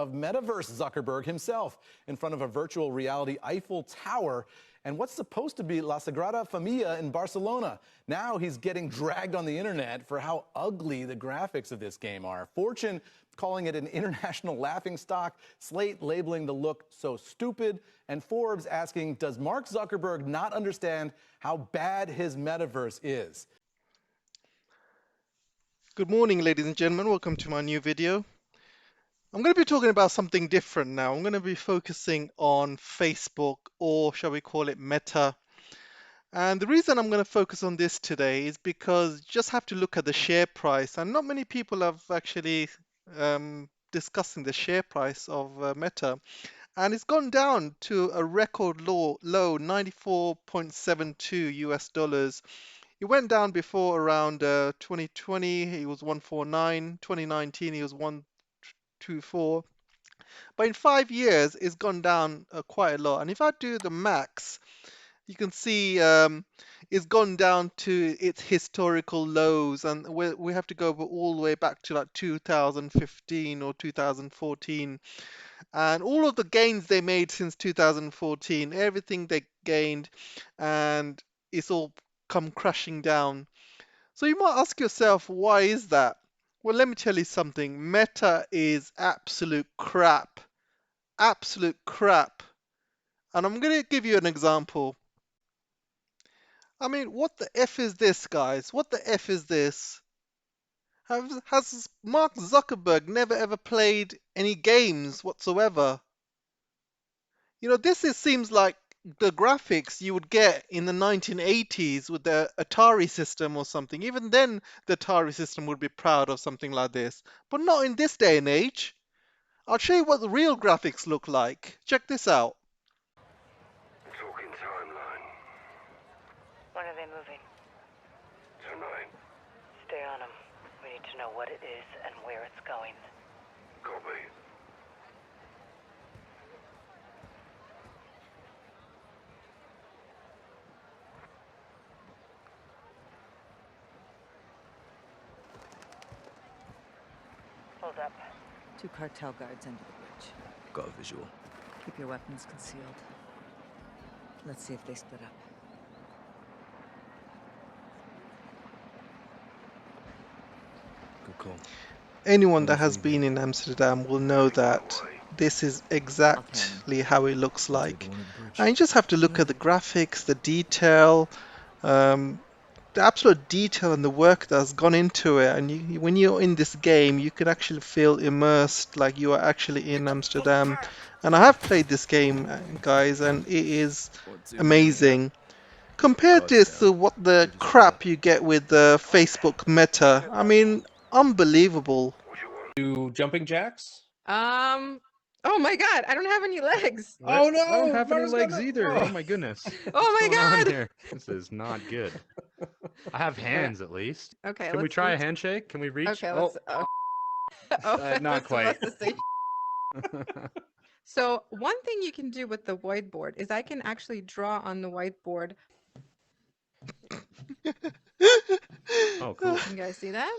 of Metaverse Zuckerberg himself in front of a virtual reality Eiffel Tower and what's supposed to be La Sagrada Familia in Barcelona. Now he's getting dragged on the internet for how ugly the graphics of this game are. Fortune calling it an international laughingstock, Slate labeling the look so stupid, and Forbes asking, does Mark Zuckerberg not understand how bad his metaverse is? Good morning, ladies and gentlemen. Welcome to my new video. I'm going to be talking about something different now. I'm going to be focusing on Facebook, or shall we call it Meta. And the reason I'm going to focus on this today is because you just have to look at the share price. And not many people have actually discussing the share price of Meta. And it's gone down to a record low 94.72 US dollars. It went down before around 2020, he was 149. 2019, he was 124. But in 5 years, it's gone down quite a lot. And if I do the max, you can see it's gone down to its historical lows. And we have to go all the way back to like 2015 or 2014. And all of the gains they made since 2014, everything they gained, and it's all come crashing down. So you might ask yourself, why is that? Well, let me tell you something. Meta is absolute crap. Absolute crap. And I'm going to give you an example. I mean, what the F is this, guys? What the F is this? Has Mark Zuckerberg never ever played any games whatsoever? You know, seems like the graphics you would get in the 1980s with the Atari system or something. Even then, the Atari system would be proud of something like this. But not in this day and age. I'll show you what the real graphics look like. Check this out. Talking timeline. When are they moving? Tonight. Stay on them. We need to know what it is and where it's going. Copy. Hold up. 2 cartel guards under the bridge. Got a visual. Keep your weapons concealed. Let's see if they split up. Good call. Anyone that has been in Amsterdam will know that this is exactly how it looks like. And you just have to look at the graphics, the detail, the absolute detail and the work that's gone into it. And when you're in this game, you can actually feel immersed, like you are actually in Amsterdam. And I have played this game, guys, and it is amazing. Compare this to what the crap you get with the Facebook Meta. I mean, unbelievable. Do jumping jacks? Oh my god, I don't have any legs. Oh no! I don't have any Mara's legs got no- either. Oh. Oh my goodness. Oh my What's going on god. here? This is not good. I have hands at least. Okay, Can we let's try a reach- handshake? Can we reach? Okay, Oh, let's not that's quite. supposed to say- So one thing you can do with the whiteboard is I can actually draw on the whiteboard. Oh, cool. Can you guys see that?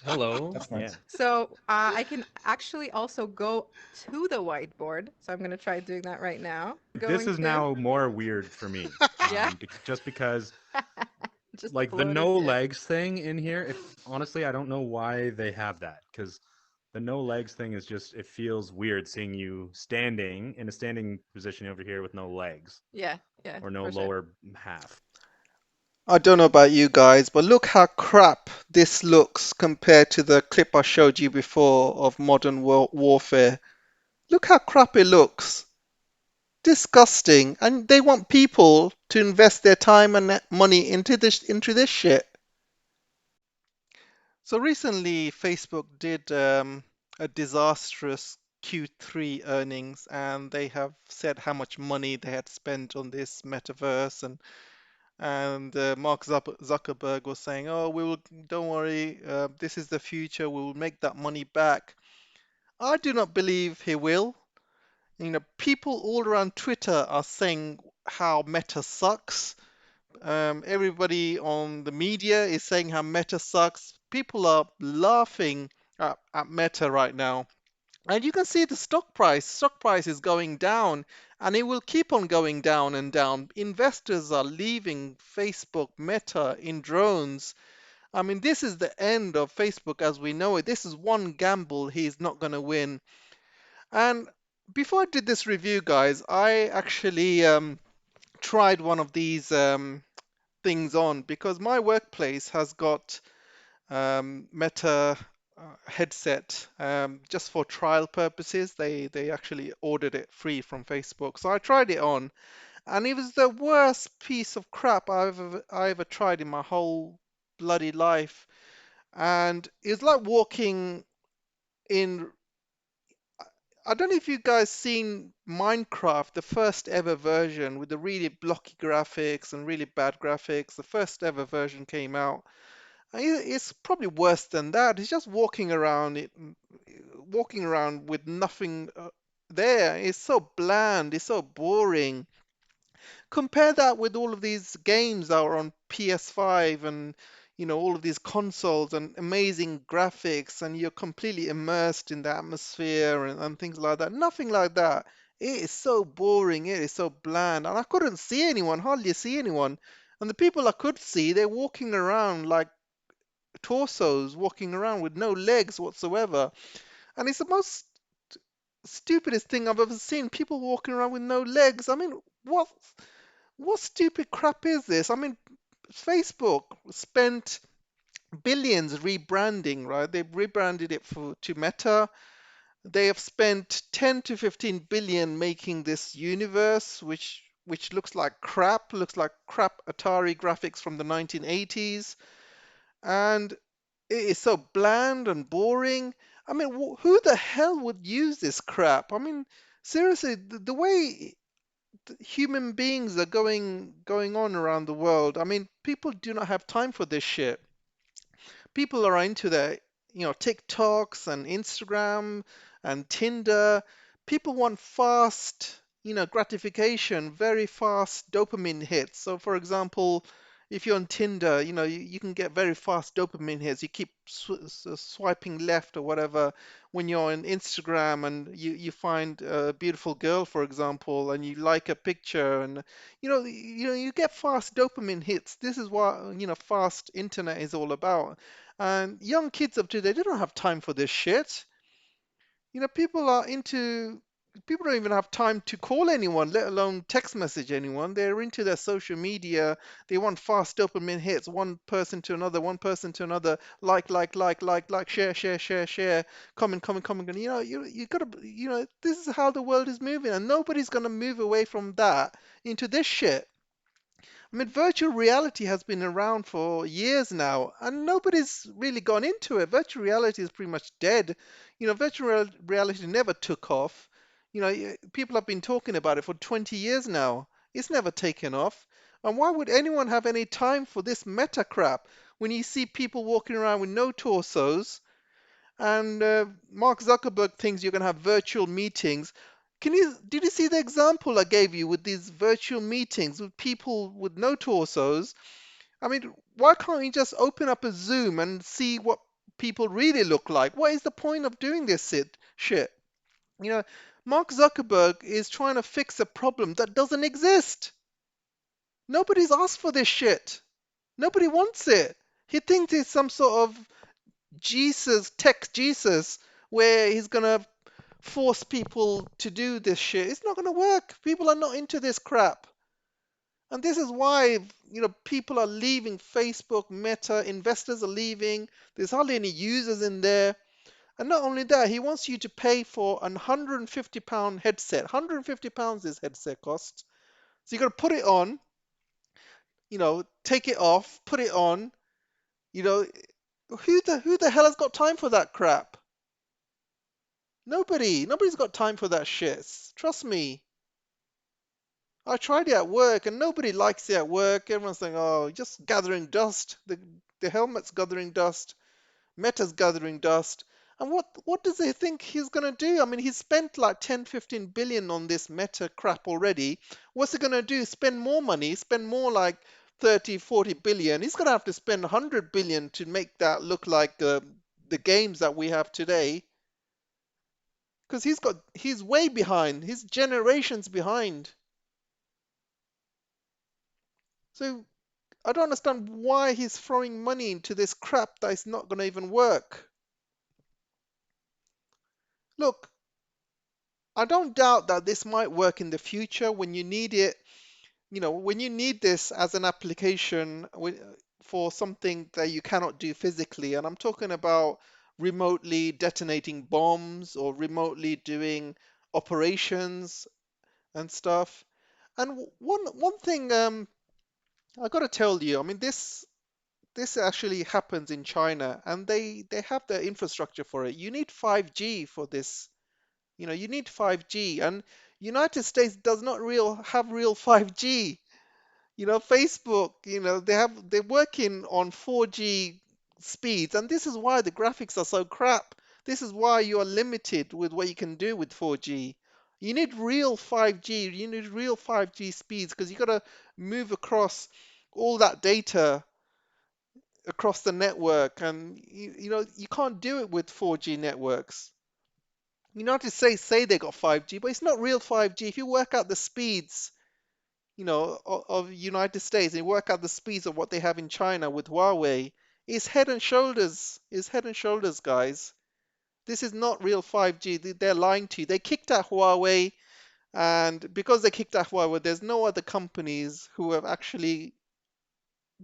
Hello. That's nice. Yeah. So I can actually also go to the whiteboard. So I'm gonna try doing that right now. This Going is to- now more weird for me. Yeah. Just because, Just like, the floating no here. legs thing in here, honestly, I don't know why they have that. Because the no legs thing is just, it feels weird seeing you standing in a standing position over here with no legs. Yeah, Or no for sure. lower half. I don't know about you guys, but look how crap this looks compared to the clip I showed you before of Modern Warfare. Look how crap it looks. Disgusting. And they want people to invest their time and money into this shit. So recently, Facebook did a disastrous Q3 earnings, and they have said how much money they had spent on this metaverse, and Mark Zuckerberg was saying, "Oh, don't worry, this is the future. We will make that money back." I do not believe he will. You know, people all around Twitter are saying how Meta sucks. Everybody on the media is saying how Meta sucks. People are laughing at Meta right now. And you can see the stock price. Stock price is going down, and it will keep on going down and down. Investors are leaving Facebook, Meta in drones. I mean, this is the end of Facebook as we know it. This is one gamble he's not going to win. And before I did this review, guys, I actually tried one of these things on because my workplace has got Meta headset just for trial purposes. They actually ordered it free from Facebook, so I tried it on, and it was the worst piece of crap I ever tried in my whole bloody life. And it's like walking in. I don't know if you guys seen Minecraft, the first ever version with the really blocky graphics and really bad graphics. The first ever version came out. It's probably worse than that. It's just walking around with nothing there. It's so bland. It's so boring. Compare that with all of these games that are on PS5 and all of these consoles and amazing graphics, and you're completely immersed in the atmosphere and things like that. Nothing like that. It is so boring. It is so bland, and I couldn't see anyone. Hardly see anyone. And the people I could see, they're walking around like torsos, walking around with no legs whatsoever. And it's the most stupidest thing I've ever seen. People walking around with no legs. I mean, what stupid crap is this? I mean, Facebook spent billions rebranding, right? They've rebranded it to Meta. They have spent 10 to 15 billion making this universe, which looks like crap Atari graphics from the 1980s. And it is so bland and boring. I mean, who the hell would use this crap? I mean, seriously, the way human beings are going on around the world. I mean, people do not have time for this shit. People are into their, TikToks and Instagram and Tinder. People want fast, gratification, very fast dopamine hits. So, for example, if you're on Tinder, you can get very fast dopamine hits. You keep swiping left or whatever. When you're on Instagram and you find a beautiful girl, for example, and you like a picture, and you get fast dopamine hits. This is what fast internet is all about. And young kids of today, they don't have time for this shit. People don't even have time to call anyone, let alone text message anyone. They're into their social media. They want fast dopamine hits, one person to another, one person to another, like, share, share, share, share, comment, comment, comment. And you gotta, this is how the world is moving, and nobody's gonna move away from that into this shit. I mean, virtual reality has been around for years now, and nobody's really gone into it. Virtual reality is pretty much dead. Reality never took off. People have been talking about it for 20 years now. It's never taken off. And why would anyone have any time for this meta crap when you see people walking around with no torsos? And Mark Zuckerberg thinks you're going to have virtual meetings. Did you see the example I gave you with these virtual meetings with people with no torsos? I mean, why can't you just open up a Zoom and see what people really look like? What is the point of doing this shit? You know, Mark Zuckerberg is trying to fix a problem that doesn't exist. Nobody's asked for this shit. Nobody wants it. He thinks it's some sort of tech Jesus, where he's gonna force people to do this shit. It's not gonna work. People are not into this crap. And this is why, people are leaving Facebook, Meta, investors are leaving. There's hardly any users in there. And not only that, he wants you to pay for an £150 headset. £150 this headset costs. So you got to put it on, take it off, put it on. Who the hell has got time for that crap? Nobody's got time for that shit. Trust me. I tried it at work and nobody likes it at work. Everyone's saying, oh, just gathering dust. The helmet's gathering dust. Meta's gathering dust. And what does he think he's going to do? I mean, he's spent like 10, 15 billion on this Meta crap already. What's he going to do? Spend more money? Spend more like 30, 40 billion? He's going to have to spend 100 billion to make that look like the games that we have today. because he's way behind. He's generations behind. So I don't understand why he's throwing money into this crap that is not going to even work. Look, I don't doubt that this might work in the future when you need it. When you need this as an application for something that you cannot do physically, and I'm talking about remotely detonating bombs or remotely doing operations and stuff. And one thing I got to tell you, I mean this actually happens in China, and they have the infrastructure for it. You need 5G for this. You need 5G, and United States does not have real 5G. Facebook, they're working on 4G speeds, and this is why the graphics are so crap. This is why you are limited with what you can do with 4G. You need real 5G. You need real 5G speeds because you got to move across all that data across the network, and you can't do it with 4G networks. United States say they got 5G, but it's not real 5G. If you work out the speeds, of United States and work out the speeds of what they have in China with Huawei, it's head and shoulders. It's head and shoulders, guys. This is not real 5G. They're lying to you. They kicked out Huawei, and because they kicked out Huawei, there's no other companies who have actually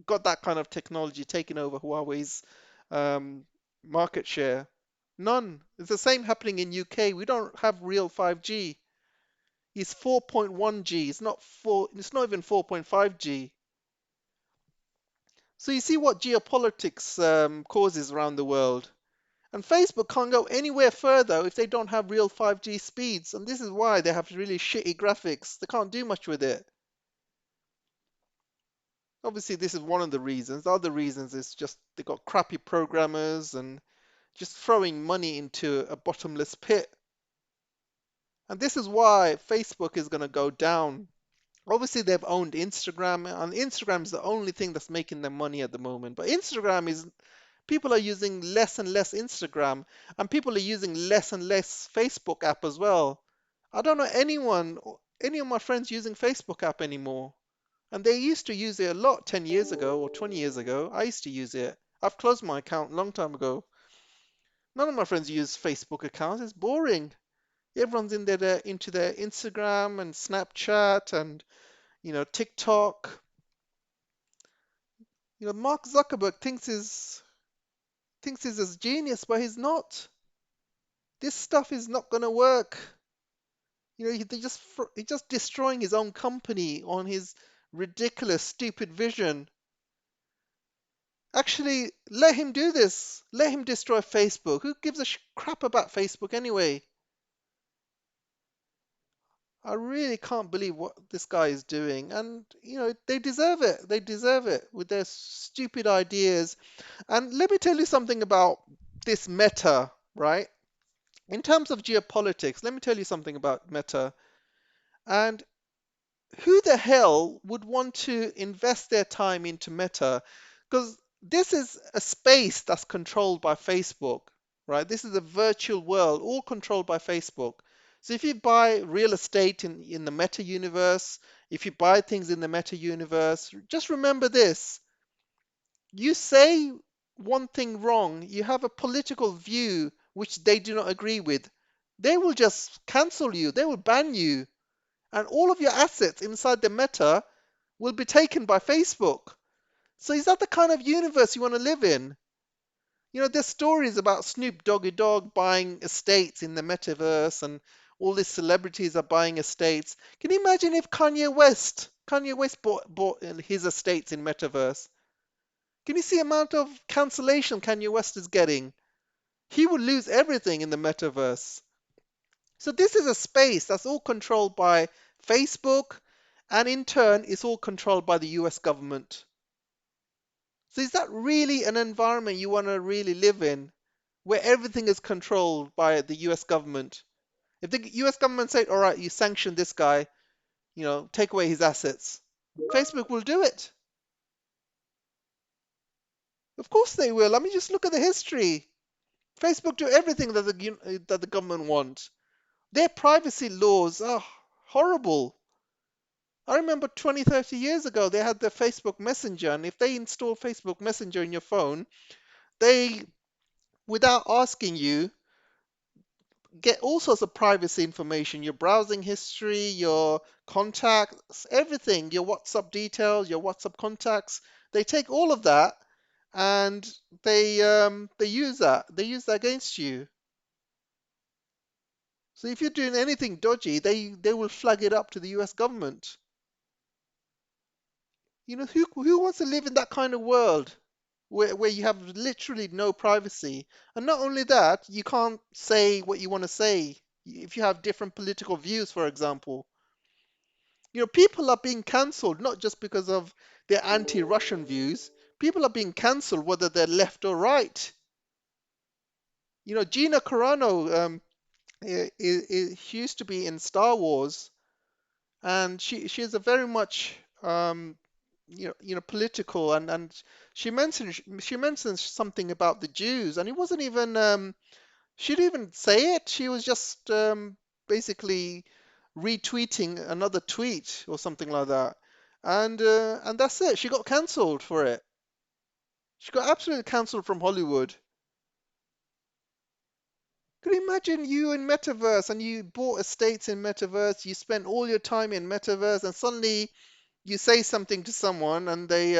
got that kind of technology taking over Huawei's um, market share. None. It's the same happening in UK. We don't have real 5G. It's 4.1G. It's not even 4.5G. So you see what geopolitics causes around the world. And Facebook can't go anywhere further if they don't have real 5G speeds. And this is why they have really shitty graphics. They can't do much with it. Obviously, this is one of the reasons. The other reasons is just they got crappy programmers and just throwing money into a bottomless pit. And this is why Facebook is going to go down. Obviously, they've owned Instagram, and Instagram is the only thing that's making them money at the moment. But people are using less and less Instagram, and people are using less and less Facebook app as well. I don't know any of my friends using Facebook app anymore. And they used to use it a lot 10 years ago or 20 years ago. I used to use it. I've closed my account a long time ago. None of my friends use Facebook accounts. It's boring. Everyone's into their Instagram and Snapchat and TikTok. Mark Zuckerberg thinks he's a genius, but he's not. This stuff is not going to work. He's just destroying his own company on his ridiculous, stupid vision. Actually, let him do this. Let him destroy Facebook. Who gives a crap about Facebook anyway? I really can't believe what this guy is doing. And, they deserve it. They deserve it with their stupid ideas. And let me tell you something about this Meta, right? In terms of geopolitics, let me tell you something about Meta. And who the hell would want to invest their time into Meta? Because this is a space that's controlled by Facebook, right? This is a virtual world, all controlled by Facebook. So if you buy real estate in the Meta universe, if you buy things in the Meta universe, just remember this. You say one thing wrong, you have a political view which they do not agree with, they will just cancel you, they will ban you, and all of your assets inside the Meta will be taken by Facebook. So is that the kind of universe you want to live in? There's stories about Snoop Doggy Dogg buying estates in the metaverse, and all these celebrities are buying estates. Can you imagine if Kanye West bought his estates in metaverse? Can you see the amount of cancellation Kanye West is getting? He would lose everything in the metaverse. So this is a space that's all controlled by Facebook, and in turn, it's all controlled by the US government. So is that really an environment you want to really live in, where everything is controlled by the US government? If the US government said, all right, you sanction this guy, take away his assets, Facebook will do it. Of course they will. I mean, just look at the history. Facebook do everything that the government wants. Their privacy laws are horrible. I remember 20, 30 years ago, they had the Facebook Messenger, and if they install Facebook Messenger in your phone, they, without asking you, get all sorts of privacy information, your browsing history, your contacts, everything, your WhatsApp details, your WhatsApp contacts. They take all of that and they use that. They use that against you. So if you're doing anything dodgy, they will flag it up to the US government. You know, who wants to live in that kind of world where you have literally no privacy? And not only that, you can't say what you want to say if you have different political views, for example. You know, people are being cancelled not just because of their anti-Russian views. People are being cancelled whether they're left or right. You know, Gina Carano, she used to be in Star Wars, and she's a very much political, and she mentions something about the Jews, and it wasn't even she didn't even say it. She was just basically retweeting another tweet or something like that, and that's it. She got cancelled for it. She got absolutely cancelled from Hollywood. Could you imagine you in Metaverse and you bought estates in Metaverse, you spent all your time in Metaverse, and suddenly you say something to someone and they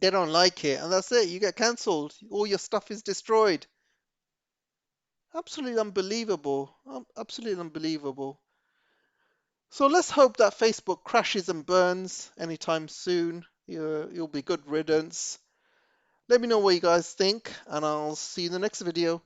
don't like it, and that's it. You get cancelled. All your stuff is destroyed. Absolutely unbelievable. Absolutely unbelievable. So let's hope that Facebook crashes and burns anytime soon. You'll be good riddance. Let me know what you guys think, and I'll see you in the next video.